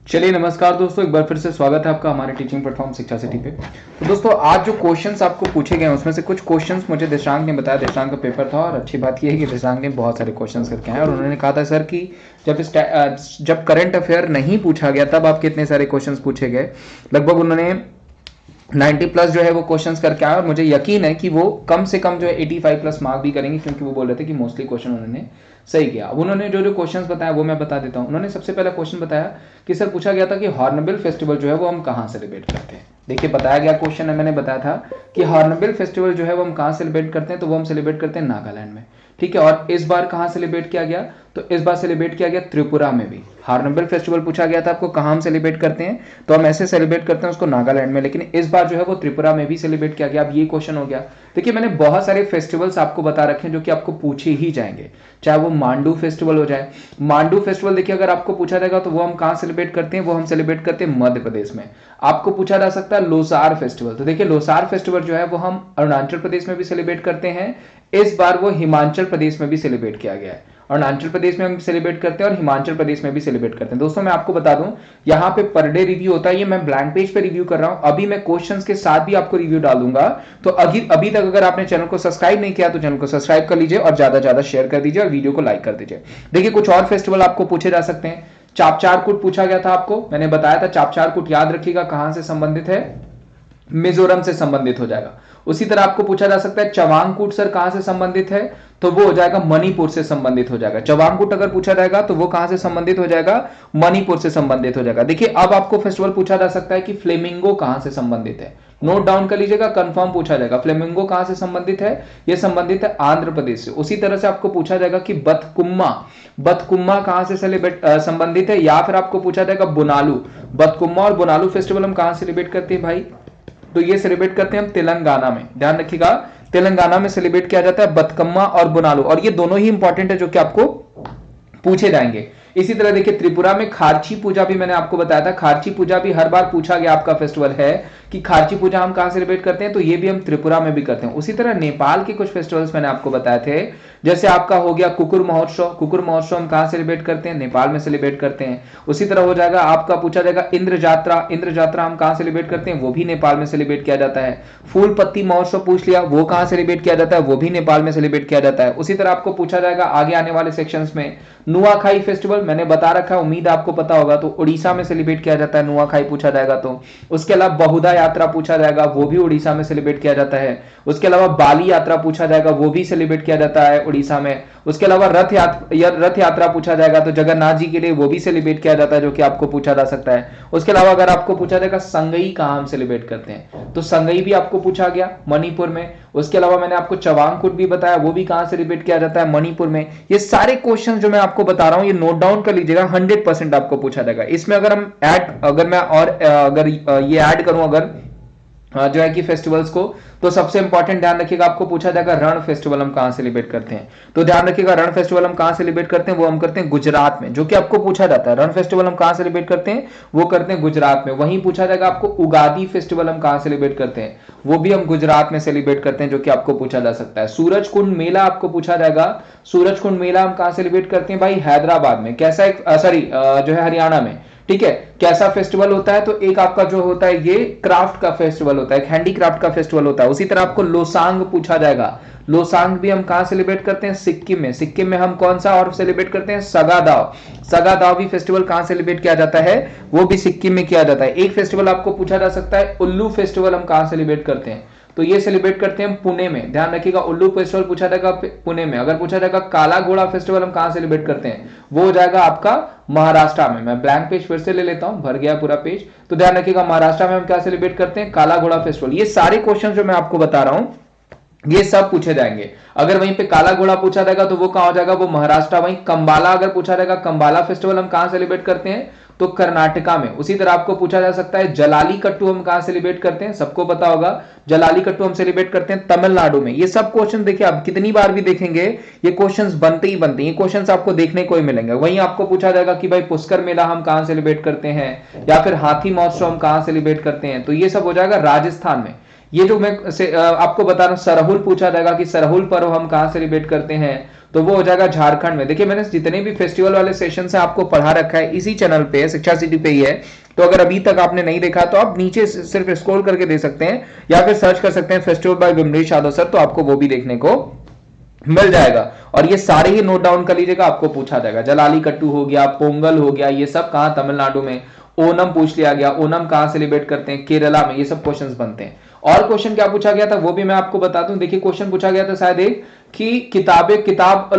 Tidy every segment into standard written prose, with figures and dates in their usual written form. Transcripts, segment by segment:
चलिए नमस्कार दोस्तों, एक बार फिर से स्वागत है आपका हमारे टीचिंग प्लेटफॉर्म शिक्षा सिटी पे। तो दोस्तों आज जो क्वेश्चंस आपको पूछे गए उसमें से कुछ क्वेश्चंस मुझे दिशांक ने बताया। दिशांक का पेपर था और अच्छी बात यह है कि दिशांक ने बहुत सारे क्वेश्चंस करके आए और उन्होंने कहा था सर कि जब करंट अफेयर नहीं पूछा गया तब आपके इतने सारे क्वेश्चंस पूछे गए। लगभग उन्होंने 90 प्लस जो है वो क्वेश्चंस करके आए और मुझे यकीन है कि वो कम से कम जो है 85 प्लस मार्क भी करेंगे, क्योंकि वो बोल रहे थे कि मोस्टली क्वेश्चन उन्होंने सही किया। अब उन्होंने जो जो क्वेश्चंस बताया वो मैं बता देता हूँ। उन्होंने सबसे पहला क्वेश्चन बताया कि सर पूछा गया था कि हॉर्नबिल फेस्टिवल जो है वो हम कहाँ सेलिब्रेट करते हैं। देखिए बताया गया क्वेश्चन है, मैंने बताया था कि हॉर्नबिल फेस्टिवल जो है वो हम कहाँ सेलिब्रेट करते हैं, तो वो हम सेलिब्रेट करते हैं नागालैंड में। ठीक है, और इस बार कहाँ सेलिब्रेट किया गया, तो इस बार सेलिब्रेट किया गया त्रिपुरा में भी। हॉर्नबिल फेस्टिवल पूछा गया था आपको कहाँ हम सेलिब्रेट करते हैं, तो हम ऐसे सेलिब्रेट करते हैं उसको नागालैंड में, लेकिन इस बार जो है वो त्रिपुरा में भी सेलिब्रेट किया गया। अब ये क्वेश्चन हो गया। देखिए मैंने बहुत सारे फेस्टिवल्स आपको बता रखे हैं जो कि आपको पूछे ही जाएंगे, चाहे वो मांडू फेस्टिवल हो जाए। मांडू फेस्टिवल देखिए अगर आपको पूछा जाएगा तो वो हम कहाँ सेलिब्रेट करते हैं, वो हम सेलिब्रेट करते हैं मध्य प्रदेश में। आपको पूछा जा सकता है लोसार फेस्टिवल, तो देखिए लोसार फेस्टिवल जो है वो हम अरुणाचल प्रदेश में भी सेलिब्रेट करते हैं। इस बार वो हिमाचल प्रदेश में भी सेलिब्रेट किया गया है। अरुणाचल प्रदेश में हम सेलिब्रेट करते हैं और हिमाचल प्रदेश में भी सेलिब्रेट करते हैं। दोस्तों मैं आपको बता दूं, यहाँ पे पर डे रिव्यू होता है, ये मैं ब्लैंक पेज पे रिव्यू कर रहा हूं। अभी मैं क्वेश्चंस के साथ भी आपको रिव्यू डाल दूंगा। तो अभी तक अगर आपने चैनल को सब्सक्राइब नहीं किया तो चैनल को सब्सक्राइब कर लीजिए और ज्यादा ज्यादा शेयर कर दीजिए और वीडियो को लाइक कर दीजिए। देखिए कुछ और फेस्टिवल आपको पूछे जा सकते हैं। चापचारकूट पूछा गया था आपको, मैंने बताया था चापचारकूट याद रखिएगा कहां से संबंधित है, मिजोरम से संबंधित हो जाएगा। उसी तरह आपको पूछा जा सकता है चवांगकूट सर कहां से संबंधित है, तो वो हो जाएगा मणिपुर से संबंधित हो जाएगा। चवांगकूट अगर पूछा जाएगा तो वो कहां से संबंधित हो जाएगा, मणिपुर से संबंधित हो जाएगा। देखिए अब आपको फेस्टिवल पूछा जा सकता है कि फ्लेमिंगो कहां से संबंधित है, नोट डाउन कर लीजिएगा, कंफर्म पूछा जाएगा। फ्लेमिंगो कहां से संबंधित है, ये संबंधित है आंध्र प्रदेश से। उसी तरह से आपको पूछा जाएगा कि बतकुम्मा, बतकुम्मा कहां से सेलिब्रेट संबंधित है, या फिर आपको पूछा जाएगा बुनालू। बतकुम्मा और बुनालू फेस्टिवल हम कहां सेलिब्रेट करते हैं भाई, तो ये सेलिब्रेट करते हैं हम तेलंगाना में। ध्यान रखिएगा तेलंगाना में सेलिब्रेट किया जाता है बतकम्मा और बुनालू, और ये दोनों ही इंपॉर्टेंट है जो कि आपको पूछे जाएंगे। इसी तरह देखिए त्रिपुरा में खारची पूजा भी मैंने आपको बताया था, खारची पूजा भी हर बार पूछा गया आपका फेस्टिवल है कि खारची पूजा हम कहां सेलिब्रेट करते हैं, तो ये भी हम त्रिपुरा में भी करते हैं। उसी तरह नेपाल के कुछ फेस्टिवल्स मैंने आपको बताए थे, जैसे आपका हो गया कुकुर महोत्सव। कुकुर महोत्सव हम कहां सेलिब्रेट करते हैं, नेपाल में सेलिब्रेट करते हैं। उसी तरह हो जाएगा आपका पूछा जाएगा इंद्र जात्रा, इंद्र जात्रा हम कहां सेलिब्रेट करते हैं, वो भी नेपाल में सेलिब्रेट किया जाता है। फूल पत्ती महोत्सव पूछ लिया, वो कहां सेलिब्रेट किया जाता है, वो भी नेपाल में सेलिब्रेट किया जाता है। उसी तरह आपको पूछा जाएगा आगे आने वाले सेक्शंस में नुआखाई फेस्टिवल, मैंने बता रखा है, उम्मीद आपको पता होगा, तो उड़ीसा में सेलिब्रेट किया जाता है नुआखाई पूछा जाएगा तो। उसके अलावा बहुधा यात्रा पूछा जाएगा, वो भी उड़ीसा में सेलिब्रेट किया जाता है। उसके अलावा बाली यात्रा पूछा जाएगा, वो भी सेलिब्रेट किया जाता है उड़ीसा में। उसके अलावा रथ यात्रा पूछा जाएगा तो जगन्नाथ जी के लिए वो भी सेलिब्रेट किया जाता है, जो कि आपको पूछा जा सकता है। उसके अलावा अगर आपको पूछा जाएगा संगई कहां हम सेलिब्रेट करते हैं, तो संगई भी आपको पूछा गया मणिपुर में। उसके अलावा मैंने आपको चवांगकुट भी बताया, वो भी कहां सेलिब्रेट किया जाता है, मणिपुर में। ये सारे क्वेश्चन जो मैं आपको बता रहा हूं ये नोट डाउन कर लीजिएगा, 100% आपको पूछा जाएगा। इसमें अगर हम अगर ये ऐड करूं अगर जो है कि फेस्टिवल्स को, तो सबसे इंपॉर्टेंट ध्यान रखिएगा आपको पूछा जाएगा रण फेस्टिवल हम कहां सेलिब्रेट करते हैं। तो ध्यान रखिएगा रण फेस्टिवल हम कहां सेलिब्रेट करते हैं, वो हम करते हैं गुजरात में, जो कि आपको पूछा जाता है। रण फेस्टिवल हम कहां सेलिब्रेट करते हैं, वो करते हैं गुजरात में। वहीं पूछा जाएगा आपको उगादी फेस्टिवल हम कहां सेलिब्रेट करते हैं, वो भी हम गुजरात में सेलिब्रेट करते हैं, जो कि आपको पूछा जा सकता है। सूरज कुंड मेला आपको पूछा जाएगा, सूरज कुंड मेला हम कहां सेलिब्रेट करते हैं भाई, हैदराबाद में। कैसा एक जो है हरियाणा में। ठीक है, कैसा फेस्टिवल होता है, तो एक आपका जो होता है ये क्राफ्ट का फेस्टिवल होता है, एक हैंडीक्राफ्ट का फेस्टिवल होता है। उसी तरह आपको लोसांग पूछा जाएगा, लोसांग भी हम कहां सेलिब्रेट करते हैं, सिक्किम में। सिक्किम में हम कौन सा और सेलिब्रेट करते हैं, सगादाव। सगादाव भी फेस्टिवल कहां सेलिब्रेट किया जाता है, वो भी सिक्किम में किया जाता है। एक फेस्टिवल आपको पूछा जा सकता है उल्लू फेस्टिवल हम कहां सेलिब्रेट करते हैं, तो ये सेलिब्रेट करते हैं पुणे में। ध्यान रखिएगा उल्लू फेस्टिवल पूछा जाएगा पुणे में। अगर पूछा जाएगा काला घोड़ा फेस्टिवल हम कहां सेलिब्रेट करते हैं, वो हो जाएगा आपका महाराष्ट्र में। मैं ब्लैंक पेज फिर से ले लेता हूं, भर गया पूरा पेज। तो ध्यान रखिएगा महाराष्ट्र में हम क्या सेलिब्रेट करते हैं, काला घोड़ा फेस्टिवल। ये सारे क्वेश्चन जो मैं आपको बता रहा हूं ये सब पूछे जाएंगे। अगर वहीं पे काला घोड़ा पूछा जाएगा तो वो कहां हो जाएगा, वो महाराष्ट्र। वहीं कंबाला अगर पूछा जाएगा, कंबाला फेस्टिवल हम कहां सेलिब्रेट करते हैं, तो कर्नाटका में। उसी तरह आपको पूछा जा सकता है जलाली कट्टू हम कहां सेलिब्रेट करते हैं, सबको पता होगा जलाली कट्टू हम सेलिब्रेट करते हैं तमिलनाडु में। ये सब क्वेश्चन देखिए आप कितनी बार भी देखेंगे ये क्वेश्चंस बनते ही बनते हैं, ये क्वेश्चंस आपको देखने को ही मिलेंगे। वहीं आपको पूछा जाएगा कि भाई पुष्कर मेला हम कहां सेलिब्रेट करते हैं, या फिर हाथी महोत्सव हम कहां सेलिब्रेट करते हैं, तो ये सब हो जाएगा राजस्थान में। ये जो मैं आपको बता रहा हूं सरहुल पूछा जाएगा कि सरहुल पर्व हम कहां सेलिब्रेट करते हैं, तो वो हो जाएगा झारखंड में। देखिए मैंने जितने भी फेस्टिवल वाले सेशन से आपको पढ़ा रखा है इसी चैनल पे, शिक्षा सिटी पे ही है। तो अगर अभी तक आपने नहीं देखा तो आप नीचे सिर्फ स्क्रॉल करके दे सकते हैं, या फिर सर्च कर सकते हैं festival bye Vimlesh Yadav sir, तो आपको वो भी देखने को मिल जाएगा। और ये सारे ही नोट डाउन कर लीजिएगा, आपको पूछा जाएगा। जलाली कट्टू हो गया, पोंगल हो गया, ये सब कहां, तमिलनाडु में। ओनम पूछ लिया गया, ओनम कहां सेलिब्रेट करते हैं, केरला में। ये सब क्वेश्चंस बनते हैं। और क्वेश्चन क्या पूछा गया था वो भी मैं आपको बता दूं। देखिए क्वेश्चन पूछा गया था शायद एक, कि किताब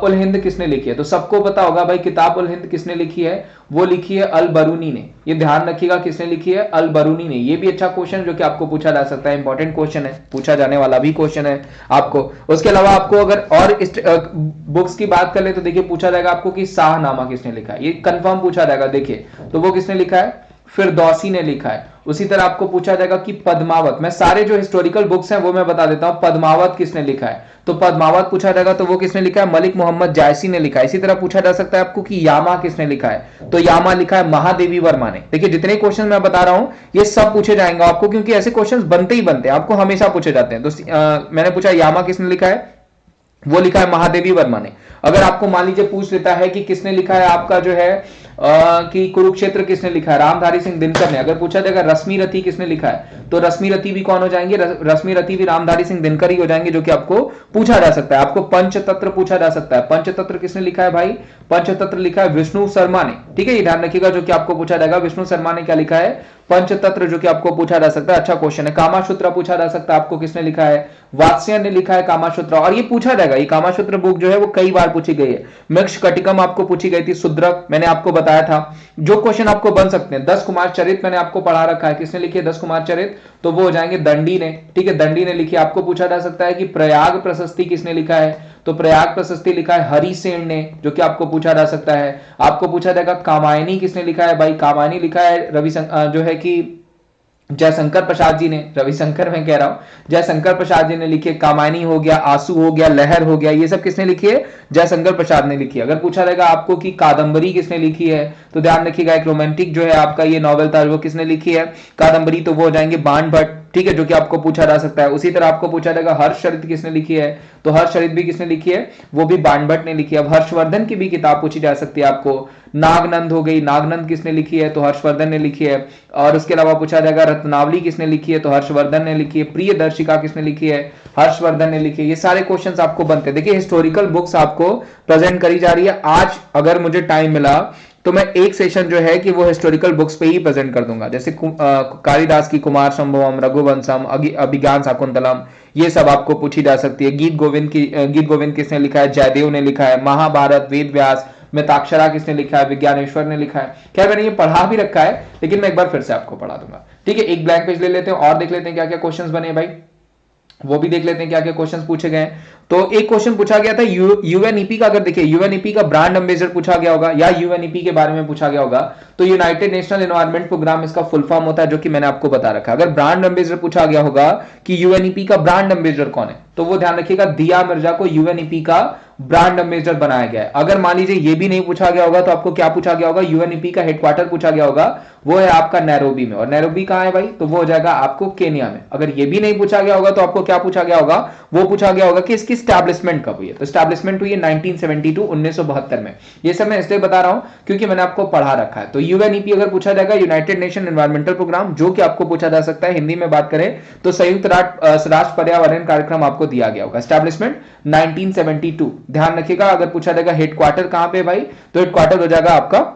उल हिंद किसने लिखी है। तो सबको पता होगा भाई किताब उल हिंद किसने लिखी है, वो लिखी है अल बरूनी ने। ये ध्यान रखिएगा किसने लिखी है, अल बरूनी ने। ये भी अच्छा क्वेश्चन जो कि आपको पूछा जा सकता है, इंपॉर्टेंट क्वेश्चन है, पूछा जाने वाला भी क्वेश्चन है आपको। उसके अलावा आपको अगर और बुक्स की बात कर ले तो देखिए पूछा जाएगा आपको कि शाहनामा किसने लिखा है, ये कंफर्म पूछा जाएगा। देखिए तो वो किसने लिखा है, फिरदौसी ने लिखा है। उसी तरह आपको पूछा जाएगा कि पद्मावत, मैं सारे जो हिस्टोरिकल बुक्स हैं वो मैं बता देता हूं, पद्मावत किसने लिखा है। तो पद्मावत पूछा जाएगा तो वो किसने लिखा है, मलिक मोहम्मद जायसी ने लिखा है। इसी तरह पूछा जा सकता है आपको कि यामा किसने लिखा है, तो यामा लिखा है महादेवी वर्मा ने। देखिए जितने क्वेश्चन मैं बता रहा हूं ये सब पूछे जाएंगे आपको, क्योंकि ऐसे क्वेश्चन बनते ही बनते हैं, आपको हमेशा पूछे जाते हैं। तो मैंने पूछा यामा किसने लिखा है, वो लिखा है महादेवी वर्मा ने। अगर आपको मान लीजिए पूछ लेता है कि किसने लिखा है आपका जो है कि कुरुक्षेत्र किसने लिखा है, रामधारी सिंह दिनकर ने। अगर पूछा जाएगा रश्मि रथी किसने लिखा है, तो रश्मि रथी भी कौन हो जाएंगे, रश्मि रथी भी रामधारी सिंह दिनकर ही हो जाएंगे, जो कि आपको पूछा जा सकता है। आपको पंचतंत्र पूछा जा सकता है, पंचतंत्र किसने लिखा है भाई, पंचतंत्र लिखा है विष्णु शर्मा ने। ठीक है, ये ध्यान रखिएगा जो कि आपको पूछा जाएगा, विष्णु शर्मा ने क्या लिखा है, पंचतंत्र, जो कि आपको पूछा जा सकता है। अच्छा क्वेश्चन है। कामासूत्र पूछा जा सकता है आपको, किसने लिखा है, वात्स्यन ने लिखा है कामासूत्र। और ये पूछा जाएगा, ये कामासूत्र बुक जो है वो कई बार पूछी गई है। मृक्ष कटिकम आपको पूछी गई थी, शुद्रक मैंने आपको बताया था। जो क्वेश्चन आपको बन सकते हैं, 10 कुमार चरित मैंने आपको पढ़ा रखा है, किसने लिखी है 10 कुमार चरित, तो वो हो जाएंगे दंडी ने। ठीक है, दंडी ने लिखी। आपको पूछा जा सकता है कि प्रयाग प्रशस्ति किसने लिखा है, तो प्रयाग प्रशस्ति लिखा है हरिसेन ने, जो कि आपको पूछा जा सकता है। आपको पूछा जाएगा कामायनी किसने लिखा है, भाई कामायनी लिखा है रविशंकर जो है कि जयशंकर प्रसाद जी ने, रविशंकर मैं कह रहा हूं, जयशंकर प्रसाद जी ने लिखी है। कामायनी हो गया, आंसू हो गया, लहर हो गया, ये सब किसने लिखी है, जयशंकर प्रसाद ने लिखी है। अगर पूछा जाएगा आपको कि कादंबरी किसने लिखी है, तो ध्यान रखिएगा एक रोमांटिक जो है आपका ये नॉवेल था, वो किसने लिखी है कादंबरी, तो वो हो जाएंगे बाण भट्ट। ठीक है, जो कि आपको पूछा जा सकता है। उसी तरह आपको पूछा जाएगा हर्षचरित किसने लिखी है, तो हर्षचरित भी किसने लिखी है, वो भी बाण भट्ट ने लिखी है। अब हर्षवर्धन की भी किताब पूछी जा सकती है आपको। नागनंद हो गई, नागनंद किसने लिखी है, तो हर्षवर्धन ने लिखी है। और उसके अलावा पूछा जाएगा रत्नावली किसने लिखी है, तो हर्षवर्धन ने लिखी है। प्रियदर्शिका किसने लिखी है, हर्षवर्धन ने लिखी है। ये सारे क्वेश्चंस आपको बनते हैं। देखिए हिस्टोरिकल बुक्स आपको प्रेजेंट करी जा रही है। आज अगर मुझे टाइम मिला तो मैं एक सेशन जो है कि वो हिस्टोरिकल बुक्स पे ही प्रेजेंट कर दूंगा, जैसे कालिदास की कुमार संभवम, रघुवंशम, अभिज्ञान शाकुंतलम, ये सब आपको पूछी जा सकती है। गीत गोविंद किसने लिखा है, जयदेव ने लिखा है। महाभारत, वेद व्यास, मिताक्षरा किसने लिखा है, विज्ञानेश्वर ने लिखा है। खैर मैंने ये पढ़ा भी रखा है, लेकिन मैं एक बार फिर से आपको पढ़ा दूंगा। ठीक है, एक ब्लैंक पेज ले लेते हैं और देख लेते हैं क्या क्या क्वेश्चंस बने भाई, वो भी देख लेते हैं क्या क्या क्वेश्चंस पूछे गए। तो एक क्वेश्चन पूछा गया था यूएनईपी का। अगर देखिए यूएनईपी का ब्रांड एम्बेसडर पूछा गया होगा, या यूएनईपी के बारे में पूछा गया होगा, तो यूनाइटेड नेशनल एनवायरनमेंट प्रोग्राम इसका फुल फॉर्म होता है, जो कि मैंने आपको बता रखा है। अगर ब्रांड एम्बेसडर पूछा गया होगा कि यूएनईपी का ब्रांड एम्बेसडर कौन है, तो वो ध्यान रखिएगा दिया मिर्जा को यूएनईपी का ब्रांड एम्बेसडर बनाया गया है। अगर मान लीजिए ये भी नहीं पूछा गया होगा, तो आपको क्या पूछा गया होगा, यूएनईपी का हेडक्वार्टर पूछा गया होगा, वो है आपका नैरोबी में। और नैरोबी कहां है भाई, तो वो हो जाएगा आपको केनिया में। अगर ये भी नहीं पूछा गया होगा तो आपको क्या पूछा गया होगा, वो पूछा गया होगा कि इसकी स्टैब्लिशमेंट कब हुई है, तो स्टैब्लिशमेंट हुई है 1972 1972 में। ये सब मैं इसलिए बता रहा हूं क्योंकि मैंने आपको पढ़ा रखा है। तो यूएनईपी अगर पूछा जाएगा, यूनाइटेड नेशन एनवायरमेंटल प्रोग्राम, जो कि आपको पूछा जा सकता है हिंदी में बात करें तो संयुक्त राष्ट्र पर्यावरण कार्यक्रम आपको दिया गया होगा। स्टैब्लिशमेंट 1972, ध्यान रखिएगा। अगर पूछा जाएगा हेडक्वार्टर कहां पे भाई, तो हेडक्वार्टर हो जाएगा आपका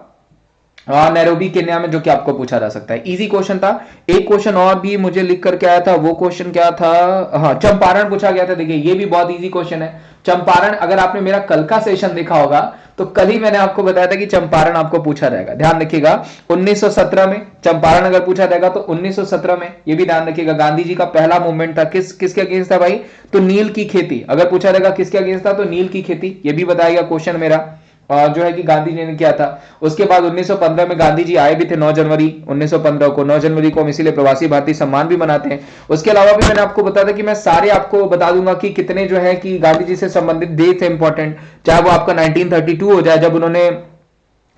नैरोबी केन्या में, जो कि आपको पूछा जा सकता है। इजी क्वेश्चन था। एक क्वेश्चन और भी मुझे लिख करके आया था, वो क्वेश्चन क्या था, हाँ चंपारण पूछा गया था। देखिए ये भी बहुत इजी क्वेश्चन है। चंपारण, अगर आपने मेरा कल का सेशन देखा होगा तो कल ही मैंने आपको बताया था कि चंपारण आपको पूछा जाएगा। ध्यान रखिएगा 1917 में चंपारण अगर पूछा जाएगा तो 1917 में, ये भी ध्यान रखिएगा। गांधी जी का पहला मूवमेंट था, किसके अगेंस्ट था भाई, तो नील की खेती। अगर पूछा जाएगा किसके अगेंस्ट था, तो नील की खेती, ये भी बताएगा क्वेश्चन मेरा जो है कि गांधी जी ने किया था। उसके बाद 1915 में गांधी जी आए भी थे 9 जनवरी 1915 को। 9 जनवरी को हम इसीलिए प्रवासी भारतीय सम्मान भी मनाते हैं। उसके अलावा भी मैंने आपको बताया था कि मैं सारे आपको बता दूंगा कि कितने जो है कि गांधी जी से संबंधित डे थे इंपॉर्टेंट, चाहे वो आपका 1932 हो जाए जब उन्होंने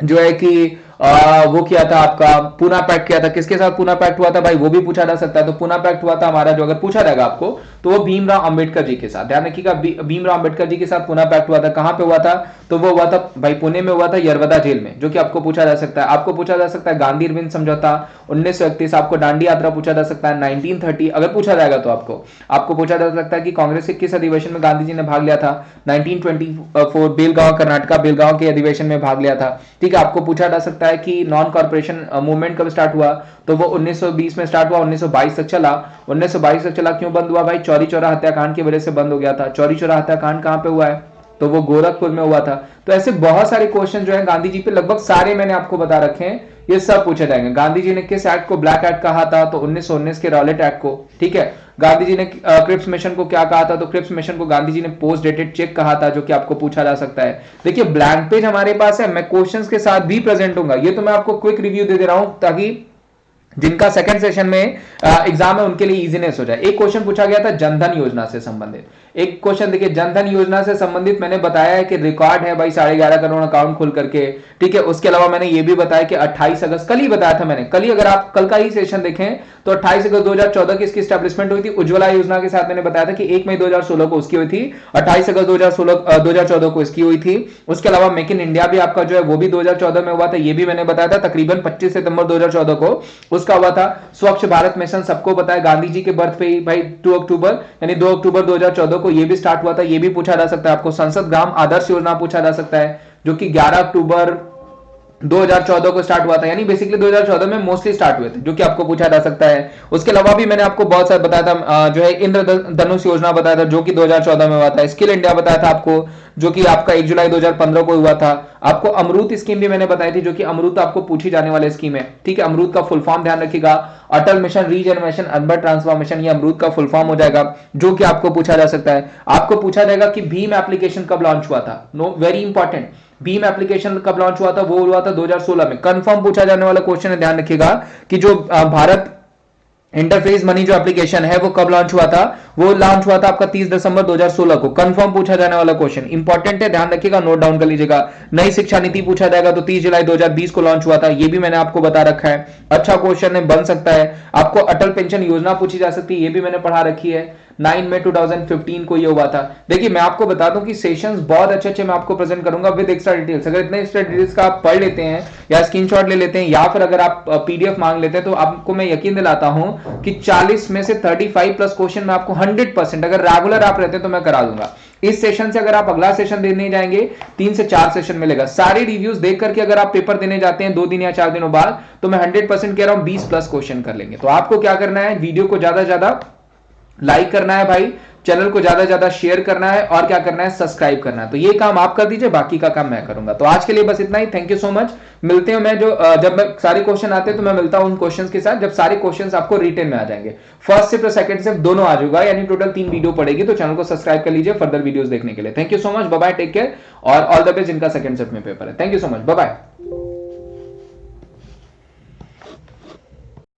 जो है कि वो किया था आपका पूना पैक्ट किया था, किसके साथ पूना पैक्ट हुआ था भाई, वो भी पूछा जा सकता है। तो पूना पैक्ट हुआ था हमारा, जो अगर पूछा जाएगा आपको तो वो भीमराव अंबेडकर जी के साथ, ध्यान रखिएगा, भीमराव अंबेडकर जी के साथ पूना पैक्ट हुआ था। कहां पे हुआ था, तो वो हुआ था भाई पुणे में हुआ था, यरवदा जेल में, जो कि आपको पूछा जा सकता है। आपको पूछा जा सकता है गांधी अरविंद समझौता 1931, आपको दांडी यात्रा पूछा जा सकता है 1930, अगर पूछा जाएगा तो आपको पूछा जा सकता है कि कांग्रेस के किस अधिवेशन में गांधी जी ने भाग लिया था, 1924 बेलगांव, कर्नाटका बेलगांव के अधिवेशन में भाग लिया था। ठीक है, आपको पूछा जा सकता है कि नॉन कॉर्पोरेशन मूवमेंट कब स्टार्ट हुआ, तो वो 1920 में स्टार्ट हुआ, 1922 तक चला। 1922 तक चला, क्यों बंद हुआ भाई, चौरी चौरा हत्याकांड की वजह से बंद हो गया था। चौरी चौरा हत्याकांड कहां पे हुआ है, तो वो गोरखपुर में हुआ था। तो ऐसे बहुत सारे क्वेश्चन जो है गांधी जी पे, लगभग सारे मैंने आपको बता रखे हैं, ये सब पूछे जाएंगे। गांधी जी ने किस एक्ट को ब्लैक एक्ट कहा था, तो 1919 के रॉलेट एक्ट को। ठीक है, गांधी जी ने क्रिप्स मिशन को क्या कहा था, तो क्रिप्स मिशन को गांधी जी ने पोस्ट डेटेड चेक कहा था, जो कि आपको पूछा जा सकता है। देखिए ब्लैंक पेज हमारे पास है, मैं क्वेश्चंस के साथ भी प्रेजेंट होऊंगा, ये तो मैं आपको क्विक रिव्यू दे रहा हूं ताकि जिनका सेकंड सेशन में एग्जाम है उनके लिए इजीनेस हो जाए। एक क्वेश्चन पूछा गया था जनधन योजना से संबंधित, एक क्वेश्चन देखिए जनधन योजना से संबंधित मैंने बताया है कि रिकॉर्ड है भाई 11.5 करोड़ अकाउंट खुल करके। ठीक है, उसके अलावा मैंने ये भी बताया कि 28 अगस्त, कल ही बताया था मैंने, कल ही, अगर आप कल का ही सेशन देखें तो 28 अगस्त 2014 की इसकी स्टैब्लिशमेंट हुई थी। उज्ज्वला योजना के साथ मैंने बताया था कि 1 मई 2016 को उसकी हुई थी, 28 अगस्त 2014 को इसकी हुई थी। उसके अलावा मेक इन इंडिया भी आपका जो है वो भी 2014 में हुआ था, ये भी मैंने बताया था, तकरीबन 25 सितंबर 2014 को उसका हुआ था। स्वच्छ भारत मिशन सबको बताया, गांधी जी के बर्थ पे ही भाई 2 अक्टूबर, यानी 2 अक्टूबर 2014 को ये भी स्टार्ट हुआ था, ये भी पूछा जा सकता है आपको। संसद ग्राम आदर्श योजना पूछा जा सकता है, जो कि 11 अक्टूबर 2014 को स्टार्ट हुआ था, यानी बेसिकली 2014 में मोस्टली स्टार्ट हुए थे, जो कि आपको पूछा जा सकता है। उसके अलावा भी मैंने आपको बहुत सारा बताया था, जो है इंद्रधनुष योजना बताया था, जो कि 2014 में हुआ था। स्किल इंडिया बताया था आपको, जो कि आपका 1 जुलाई 2015 को हुआ था। आपको अमृत स्कीम भी मैंने बताई थी, जो कि अमृत आपको पूछी जाने वाली स्कीम है। ठीक है, अमृत का फुल फॉर्म ध्यान रखिएगा, अटल मिशन रीजनरेशन अर्बन ट्रांसफॉर्मेशन, ये अमृत का फुल फॉर्म हो जाएगा, जो कि आपको पूछा जा सकता है। आपको पूछा जाएगा कि भीम एप्लीकेशन कब लॉन्च हुआ था, know very important, Bhim application कब लॉन्च हुआ था, वो हुआ था 2016 में। कंफर्म पूछा जाने वाला क्वेश्चन है, ध्यान रखिएगा कि जो भारत इंटरफेस मनी जो एप्लीकेशन है वो कब लॉन्च हुआ था, वो लॉन्च हुआ था आपका 30 दिसंबर 2016 को। कंफर्म पूछा जाने वाला क्वेश्चन इंपॉर्टेंट है, ध्यान रखिएगा, नोट डाउन कर लीजिएगा। नई शिक्षा नीति पूछा जाएगा तो 30 जुलाई 2020 को लॉन्च हुआ था, ये भी मैंने आपको बता रखा है। अच्छा क्वेश्चन है, बन सकता है। आपको अटल पेंशन योजना पूछी जा सकती है, ये भी मैंने पढ़ा रखी है। 9 मई 2015 को ये हुआ था। देखिए मैं आपको बता दूं कि सेशंस बहुत अच्छे मैं आपको प्रेजेंट करूंगा विद एक्स्ट्रा डिटेल्स। अगर इतने एक्स्ट्रा डिटेल्स का आप पढ़ लेते हैं या स्क्रीनशॉट ले लेते हैं या फिर अगर आप पीडीएफ मांग लेते हैं, तो आपको मैं यकीन दिलाता हूं कि 40 में से 35 प्लस क्वेश्चन मैं आपको 100%, अगर रेगुलर आप रहते हैं तो मैं करा दूंगा। इस सेशन से अगर आप अगला सेशन देने जाएंगे 3 से 4 सेशन मिलेगा। सारे रिव्यूज देख करके अगर आप पेपर देने जाते हैं 2 दिन या 4 दिनों बाद, तो मैं 100% कह रहा हूं 20 प्लस क्वेश्चन कर लेंगे। तो आपको क्या करना है, वीडियो को ज्यादा से ज्यादा लाइक करना है भाई, चैनल को ज्यादा ज्यादा शेयर करना है और क्या करना है, सब्सक्राइब करना है। तो ये काम आप कर दीजिए, बाकी का काम मैं करूंगा। तो आज के लिए बस इतना ही, थैंक यू सो मच। मिलते हैं, मैं जो जब मैं सारे क्वेश्चन आते हैं तो मैं मिलता हूं उन क्वेश्चंस के साथ, जब सारे क्वेश्चंस आपको रिटर्न में आ जाएंगे। फर्स्ट शिफ्ट और सेकंड शिफ्ट दोनों आ जाएगा, यानी टोटल 3 वीडियो पड़ेगी। तो चैनल को सब्सक्राइब कर लीजिए फर्दर वीडियोस देखने के लिए। Thank you so much, bye bye, take care और ऑल द बेस्ट जिनका सेकंड शिफ्ट में पेपर है। थैंक you so much, bye bye.